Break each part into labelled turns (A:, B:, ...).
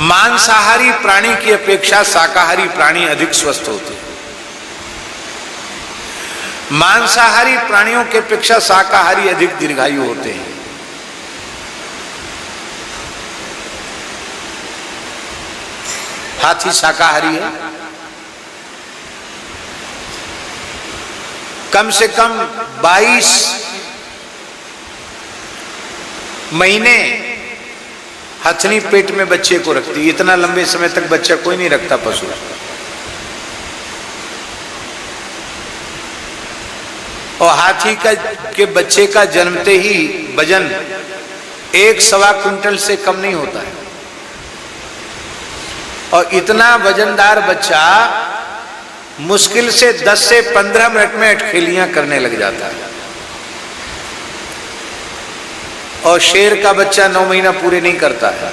A: मांसाहारी प्राणी की अपेक्षा शाकाहारी प्राणी अधिक स्वस्थ होते हैं। मांसाहारी प्राणियों की अपेक्षा शाकाहारी अधिक दीर्घायु होते हैं। हाथी शाकाहारी है, कम से कम 22 महीने हथनी पेट में बच्चे को रखती। इतना लंबे समय तक बच्चा कोई नहीं रखता पशु। और हाथी के बच्चे का जन्मते ही वजन 1.25 क्विंटल से कम नहीं होता है। और इतना वजनदार बच्चा मुश्किल से 10 से 15 मिनट में अटखेलियां करने लग जाता है। और शेर का बच्चा 9 महीना पूरे नहीं करता है।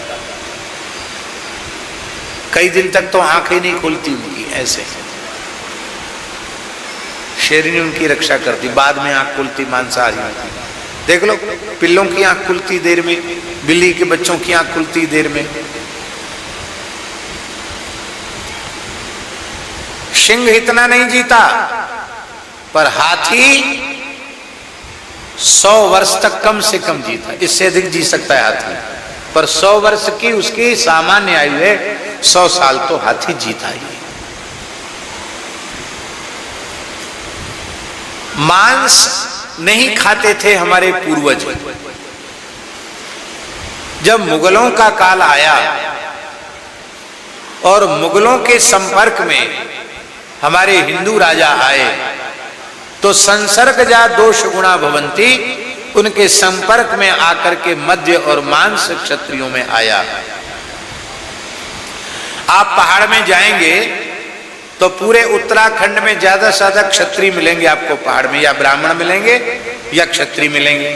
A: कई दिन तक तो आंखें नहीं खुलती उनकी, ऐसे शेरनी उनकी रक्षा करती, बाद में आंख खुलती मांसाहारी होती। देख लो, पिल्लों की आंख खुलती देर में, बिल्ली के बच्चों की आंख खुलती देर में। सिंह इतना नहीं जीता, पर हाथी 100 वर्ष तक कम से कम जीता। इससे अधिक जी सकता है हाथी, पर 100 वर्ष की उसकी सामान्य आयु है। 100 साल तो हाथी जीता ही। मांस नहीं खाते थे हमारे पूर्वज। जब मुगलों का काल आया और मुगलों के संपर्क में हमारे हिंदू राजा आए, तो संसर्गजा दोष गुणा भवंती, उनके संपर्क में आकर के मध्य और मांस क्षत्रियों में आया। आप पहाड़ में जाएंगे तो पूरे उत्तराखंड में ज्यादा से ज्यादा क्षत्रिय मिलेंगे आपको पहाड़ में, या ब्राह्मण मिलेंगे या क्षत्रिय मिलेंगे।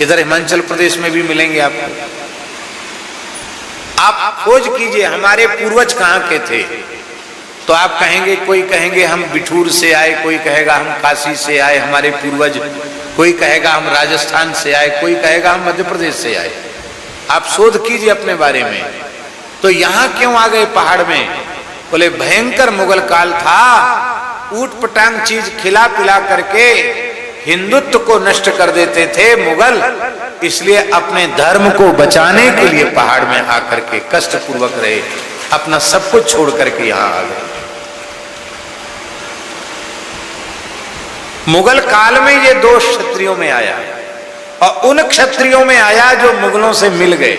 A: इधर हिमाचल प्रदेश में भी मिलेंगे आपको। आप खोज कीजिए हमारे पूर्वज कहां के थे, तो आप कहेंगे, कोई कहेंगे हम बिठूर से आए, कोई कहेगा हम काशी से आए हमारे पूर्वज, कोई कहेगा हम राजस्थान से आए, कोई कहेगा हम मध्य प्रदेश से आए। आप शोध कीजिए अपने बारे में। तो यहां क्यों आ गए पहाड़ में? बोले भयंकर मुगल काल था, ऊट पटांग चीज खिला पिला करके हिंदुत्व को नष्ट कर देते थे मुगल, इसलिए अपने धर्म को बचाने के लिए पहाड़ में आकर के कष्ट पूर्वक रहे, अपना सब कुछ छोड़ करके यहां आ गए। मुगल काल में ये दोष क्षत्रियों में आया, और उन क्षत्रियों में आया जो मुगलों से मिल गए,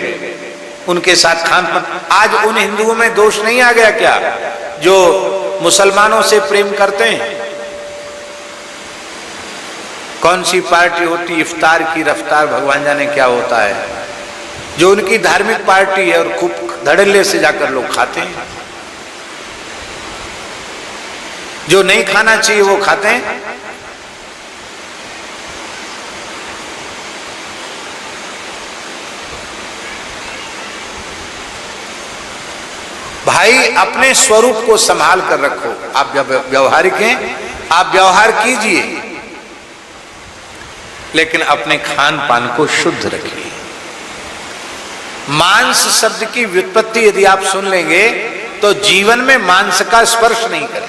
A: उनके साथ खान पान। आज उन हिंदुओं में दोष नहीं आ गया क्या जो मुसलमानों से प्रेम करते हैं? कौन सी पार्टी होती, इफ्तार की रफ्तार भगवान जाने क्या होता है, जो उनकी धार्मिक पार्टी है, और खूब धड़ल्ले से जाकर लोग खाते हैं। जो नहीं खाना चाहिए वो खाते हैं। भाई अपने स्वरूप को संभाल कर रखो। आप जब व्यवहारिक हैं, आप व्यवहार कीजिए, लेकिन अपने खान पान को शुद्ध रखिए। मांस शब्द की व्युत्पत्ति यदि आप सुन लेंगे तो जीवन में मांस का स्पर्श नहीं करें।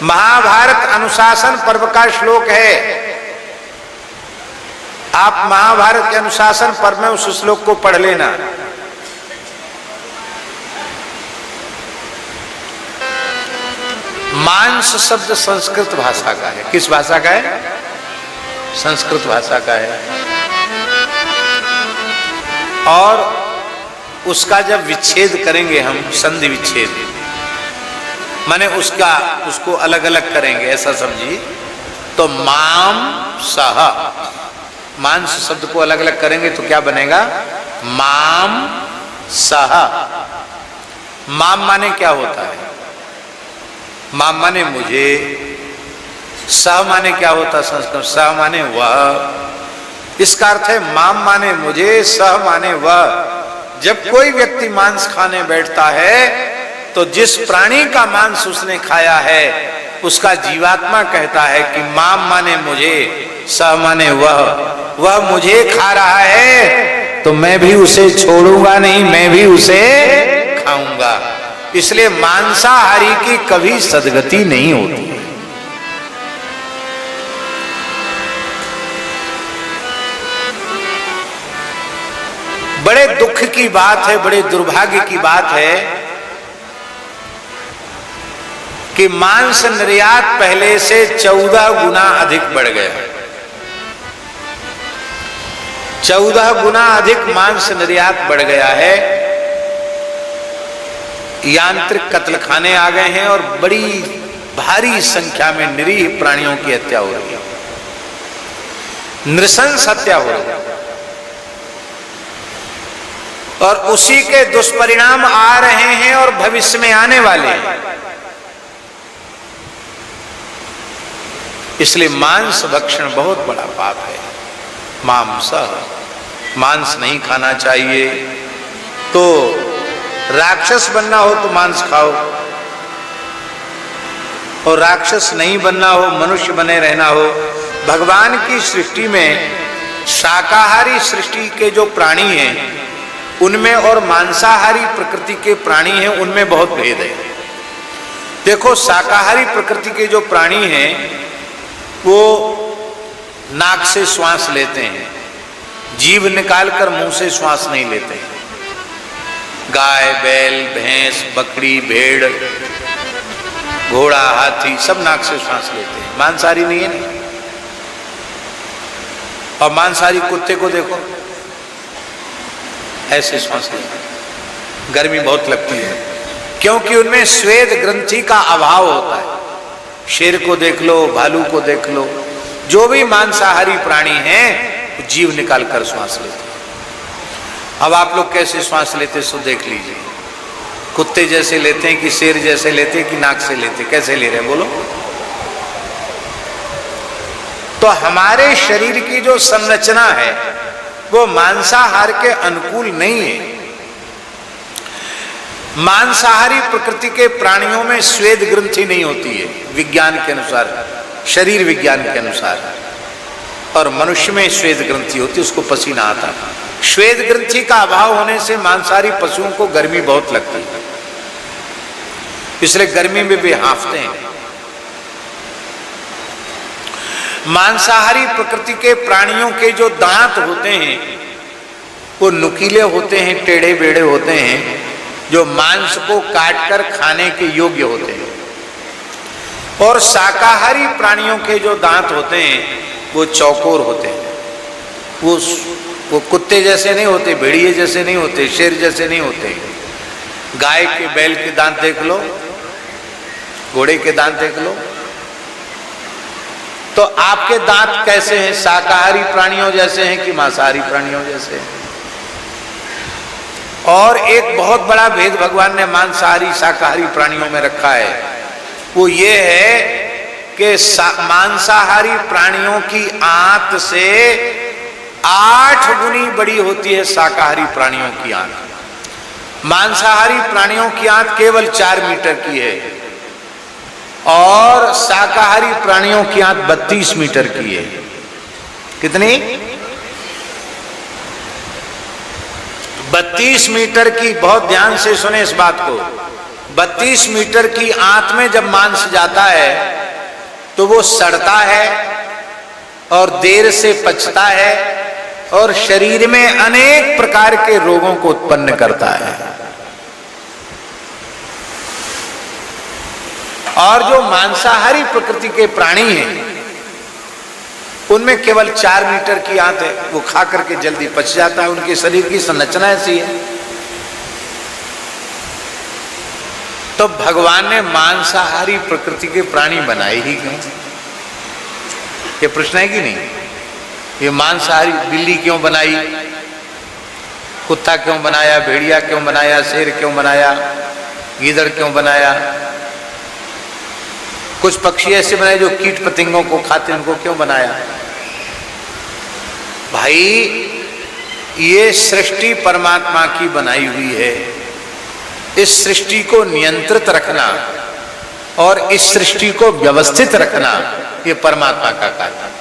A: महाभारत अनुशासन पर्व का श्लोक है। आप महाभारत के अनुशासन पर्व में उस श्लोक को पढ़ लेना। मांस शब्द संस्कृत भाषा का है। किस भाषा का है? संस्कृत भाषा का है। और उसका जब विच्छेद करेंगे हम, संधि विच्छेद, माने उसको अलग अलग करेंगे, ऐसा समझिए। तो माम सह, मांस शब्द को अलग अलग करेंगे तो क्या बनेगा? माम सह। माम माने क्या होता है? माम माने मुझे, सह माने क्या होता है संस्कृत? सह माने वह। इसका अर्थ है माम माने मुझे, सह माने वह। जब कोई व्यक्ति मांस खाने बैठता है तो जिस प्राणी का मांस उसने खाया है उसका जीवात्मा कहता है कि माम माने मुझे, स माने वह मुझे खा रहा है तो मैं भी उसे छोड़ूंगा नहीं, मैं भी उसे खाऊंगा। इसलिए मांसाहारी की कभी सदगति नहीं होती। बड़े दुख की बात है, बड़े दुर्भाग्य की बात है कि मांस निर्यात पहले से 14 गुना अधिक बढ़ गया। 14 गुना अधिक मांस निर्यात बढ़ गया है। यांत्रिक कत्लखाने आ गए हैं और बड़ी भारी संख्या में निरीह प्राणियों की हत्या हो रही है, नृशंस हत्या हो रही है। और उसी के दुष्परिणाम आ रहे हैं और भविष्य में आने वाले हैं। इसलिए मांस भक्षण बहुत बड़ा पाप है। मांस नहीं खाना चाहिए। तो राक्षस बनना हो तो मांस खाओ, और राक्षस नहीं बनना हो, मनुष्य बने रहना हो। भगवान की सृष्टि में शाकाहारी सृष्टि के जो प्राणी हैं उनमें और मांसाहारी प्रकृति के प्राणी हैं उनमें बहुत भेद है। देखो, शाकाहारी प्रकृति के जो प्राणी हैं वो नाक से श्वास लेते हैं, जीभ निकालकर मुंह से श्वास नहीं लेते हैं। गाय, बैल, भैंस, बकरी, भेड़, घोड़ा, हाथी सब नाक से श्वास लेते हैं। मांसाहारी नहीं है नहीं। और मांसाहारी कुत्ते को देखो, ऐसे श्वास लेते। गर्मी बहुत लगती है क्योंकि उनमें स्वेद ग्रंथि का अभाव होता है। शेर को देख लो, भालू को देख लो, जो भी मांसाहारी प्राणी हैं जीव निकाल कर श्वास लेते हैं। अब आप लोग कैसे श्वास लेते सो देख लीजिए। कुत्ते जैसे लेते हैं कि शेर जैसे लेते हैं कि नाक से लेते, कैसे ले रहे हैं बोलो? तो हमारे शरीर की जो संरचना है वो मांसाहार के अनुकूल नहीं है। मांसाहारी प्रकृति के प्राणियों में स्वेद ग्रंथि नहीं होती है विज्ञान के अनुसार, शरीर विज्ञान के अनुसार, और मनुष्य में स्वेद ग्रंथि होती है, उसको पसीना आता। स्वेद ग्रंथि का अभाव होने से मांसाहारी पशुओं को गर्मी बहुत लगती है, इसलिए गर्मी में भी हांफते हैं। मांसाहारी प्रकृति के प्राणियों के जो दांत होते हैं वो नुकीले होते हैं, टेढ़े बेढ़े होते हैं, जो मांस को काटकर खाने के योग्य होते हैं। और शाकाहारी प्राणियों के जो दांत होते हैं वो चौकोर होते हैं। वो कुत्ते जैसे नहीं होते, भेड़िए जैसे नहीं होते, शेर जैसे नहीं होते। गाय के, बैल के दांत देख लो, घोड़े के दांत देख लो। तो आपके दांत कैसे हैं? शाकाहारी प्राणियों जैसे हैं कि मांसाहारी प्राणियों जैसे हैं? और एक बहुत बड़ा भेद भगवान ने मांसाहारी शाकाहारी प्राणियों में रखा है, वो ये है कि मांसाहारी प्राणियों की आंत से 8 गुनी बड़ी होती है शाकाहारी प्राणियों की आंत। मांसाहारी प्राणियों की आंत केवल 4 मीटर की है और शाकाहारी प्राणियों की आंत 32 मीटर की है। कितनी? 32 मीटर की। बहुत ध्यान से सुने इस बात को। 32 मीटर की आंत में जब मांस जाता है तो वो सड़ता है और देर से पचता है और शरीर में अनेक प्रकार के रोगों को उत्पन्न करता है। और जो मांसाहारी प्रकृति के प्राणी हैं उनमें केवल 4 मीटर की आंत है, वो खा करके जल्दी पच जाता है। उनके शरीर की संरचना ऐसी है। तो भगवान ने मांसाहारी प्रकृति के प्राणी बनाए ही क्यों? ये प्रश्न है कि नहीं? ये मांसाहारी बिल्ली क्यों बनाई, कुत्ता क्यों बनाया, भेड़िया क्यों बनाया, शेर क्यों बनाया, गीदड़ क्यों बनाया? कुछ पक्षी ऐसे बनाए जो कीट पतंगों को खाते, उनको क्यों बनाया? भाई, ये सृष्टि परमात्मा की बनाई हुई है। इस सृष्टि को नियंत्रित रखना और इस सृष्टि को व्यवस्थित रखना, ये परमात्मा का कार्य है।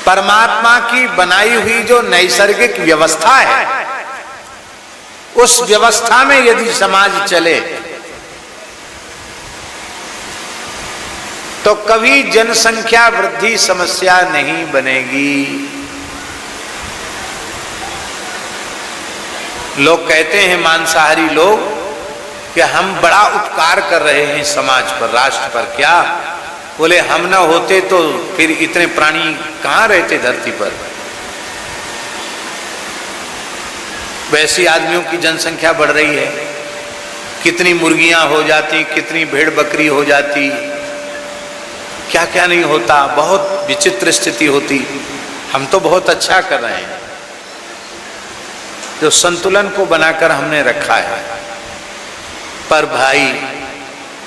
A: परमात्मा की बनाई हुई जो नैसर्गिक व्यवस्था है, उस व्यवस्था में यदि समाज चले तो कभी जनसंख्या वृद्धि समस्या नहीं बनेगी। लोग कहते हैं, मांसाहारी लोग, कि हम बड़ा उपकार कर रहे हैं समाज पर, राष्ट्र पर। क्या? बोले हम ना होते तो फिर इतने प्राणी कहां रहते धरती पर। वैसी आदमियों की जनसंख्या बढ़ रही है, कितनी मुर्गियां हो जाती, कितनी भेड़ बकरी हो जाती, क्या क्या नहीं होता, बहुत विचित्र स्थिति होती। हम तो बहुत अच्छा कर रहे हैं, जो संतुलन को बनाकर हमने रखा है। पर भाई,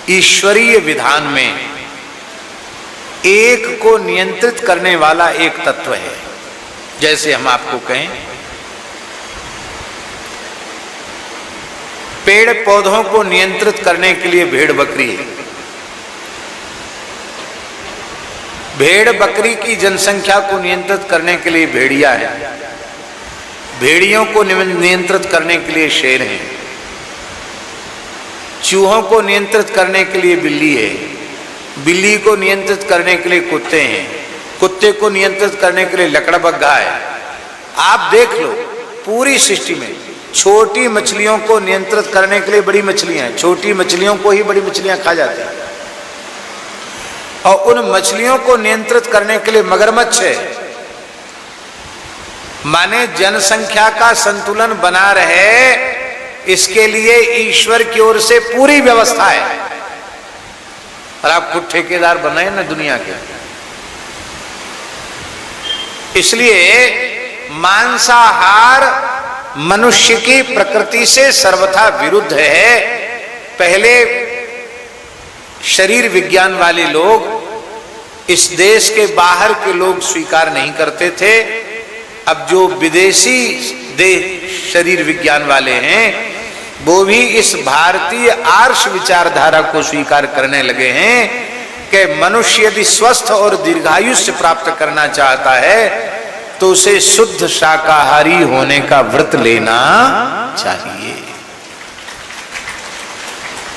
A: ईश्वरीय विधान में एक को नियंत्रित करने वाला एक तत्व है। जैसे हम आपको कहें, पेड़ पौधों को नियंत्रित करने के लिए भेड़ बकरी है। भेड़ बकरी की जनसंख्या को नियंत्रित करने के लिए भेड़िया है। भेड़ियों को नियंत्रित करने के लिए शेर है। चूहों को नियंत्रित करने के लिए बिल्ली है। बिल्ली को नियंत्रित करने के लिए कुत्ते हैं। कुत्ते को नियंत्रित करने के लिए लकड़बग्घा है। आप देख लो, पूरी सृष्टि में छोटी मछलियों को नियंत्रित करने के लिए बड़ी मछलियां हैं। छोटी मछलियों को ही बड़ी मछलियां खा जाती हैं। और उन मछलियों को नियंत्रित करने के लिए मगरमच्छ है। माने जनसंख्या का संतुलन बना रहे, इसके लिए ईश्वर की ओर से पूरी व्यवस्था है। और आप खुद ठेकेदार बनाए ना दुनिया के। इसलिए मांसाहार मनुष्य की प्रकृति से सर्वथा विरुद्ध है। पहले शरीर विज्ञान वाले लोग, इस देश के बाहर के लोग स्वीकार नहीं करते थे। अब जो विदेशी देश शरीर विज्ञान वाले हैं, वो भी इस भारतीय आर्ष विचारधारा को स्वीकार करने लगे हैं कि मनुष्य यदि स्वस्थ और दीर्घायुष्य प्राप्त करना चाहता है तो उसे शुद्ध शाकाहारी होने का व्रत लेना चाहिए।